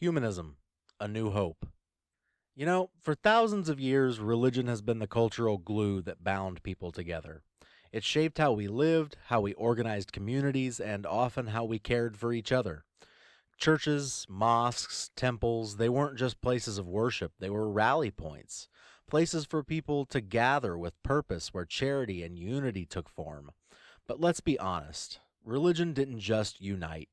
Humanism, a new hope. For thousands of years, religion has been the cultural glue that bound people together. It shaped how we lived, how we organized communities, and often how we cared for each other. Churches, mosques, temples, they weren't just places of worship, they were rally points. Places for people to gather with purpose where charity and unity took form. But let's be honest, religion didn't just unite,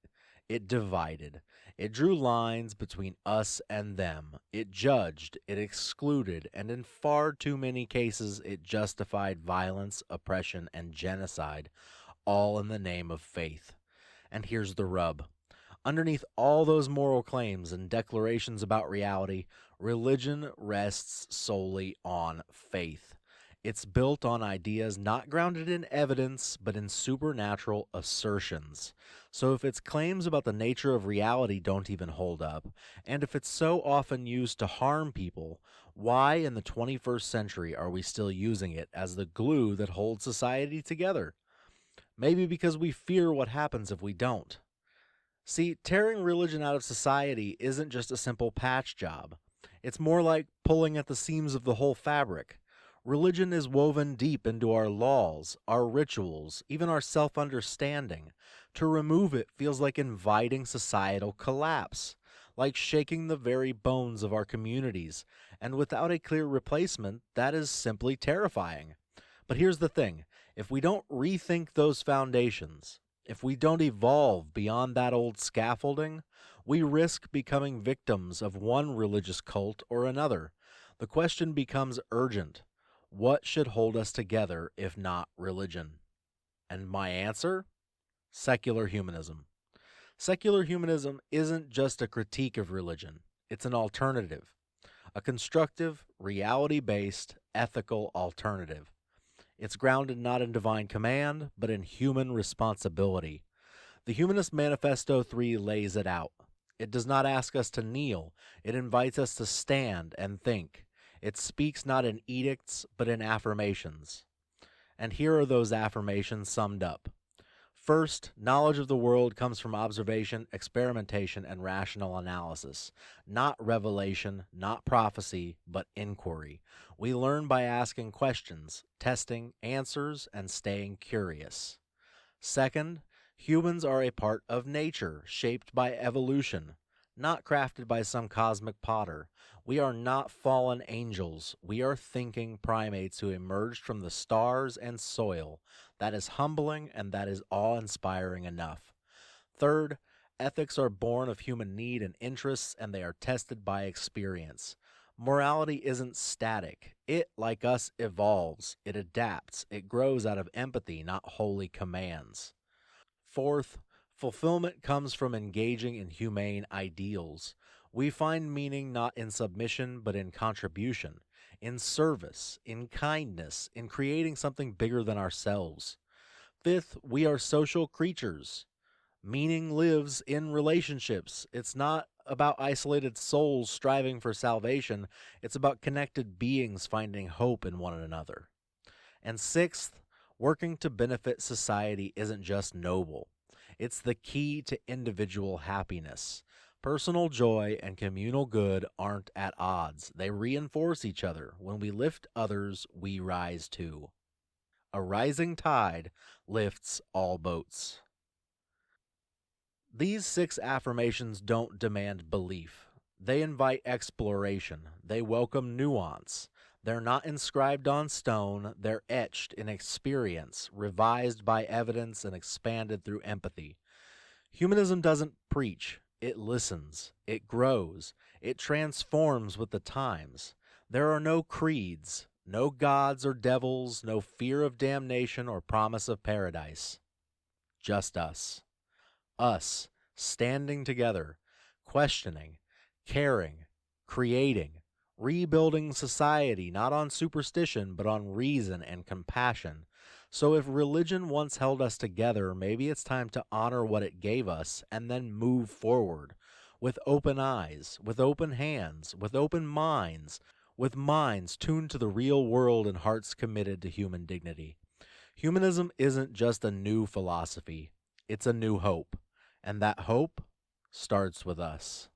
it divided. It drew lines between us and them. It judged, it excluded, and in far too many cases, it justified violence, oppression, and genocide, all in the name of faith. And here's the rub. Underneath all those moral claims and declarations about reality, religion rests solely on faith. It's built on ideas not grounded in evidence, but in supernatural assertions. So if its claims about the nature of reality don't even hold up, and if it's so often used to harm people, why in the 21st century are we still using it as the glue that holds society together? Maybe because we fear what happens if we don't. See, tearing religion out of society isn't just a simple patch job. It's more like pulling at the seams of the whole fabric. Religion is woven deep into our laws, our rituals, even our self understanding. To remove it feels like inviting societal collapse, like shaking the very bones of our communities, and without a clear replacement, that is simply terrifying. But here's the thing, if we don't rethink those foundations, if we don't evolve beyond that old scaffolding, we risk becoming victims of one religious cult or another. The question becomes urgent. What should hold us together if not religion? And my answer? Secular humanism. Secular humanism isn't just a critique of religion, it's an alternative, a constructive, reality based, ethical alternative. It's grounded not in divine command, but in human responsibility. The Humanist Manifesto 3 lays it out. It does not ask us to kneel, it invites us to stand and think. It speaks not in edicts, but in affirmations. And here are those affirmations summed up. First, knowledge of the world comes from observation, experimentation, and rational analysis. Not revelation, not prophecy, but inquiry. We learn by asking questions, testing answers, and staying curious. Second, humans are a part of nature, shaped by evolution, not crafted by some cosmic potter. We are not fallen angels. We are thinking primates who emerged from the stars and soil. That is humbling and that is awe-inspiring enough. Third, ethics are born of human need and interests, and they are tested by experience. Morality isn't static. It, like us, evolves. It adapts. It grows out of empathy, not holy commands. Fourth, fulfillment comes from engaging in humane ideals. We find meaning not in submission, but in contribution, in service, in kindness, in creating something bigger than ourselves. Fifth, we are social creatures. Meaning lives in relationships. It's not about isolated souls striving for salvation, it's about connected beings finding hope in one another. And sixth, working to benefit society isn't just noble, it's the key to individual happiness. Personal joy and communal good aren't at odds. They reinforce each other. When we lift others, we rise too. A rising tide lifts all boats. These 6 affirmations don't demand belief. They invite exploration. They welcome nuance. They're not inscribed on stone, they're etched in experience, revised by evidence, and expanded through empathy. Humanism doesn't preach, it listens, it grows, it transforms with the times. There are no creeds, no gods or devils, no fear of damnation or promise of paradise. Just us. Us, standing together, questioning, caring, creating, rebuilding society not on superstition but on reason and compassion. So if religion once held us together, maybe it's time to honor what it gave us and then move forward with open eyes, with open hands, with open minds, with minds tuned to the real world and hearts committed to human dignity. Humanism isn't just a new philosophy, it's a new hope. And that hope starts with us.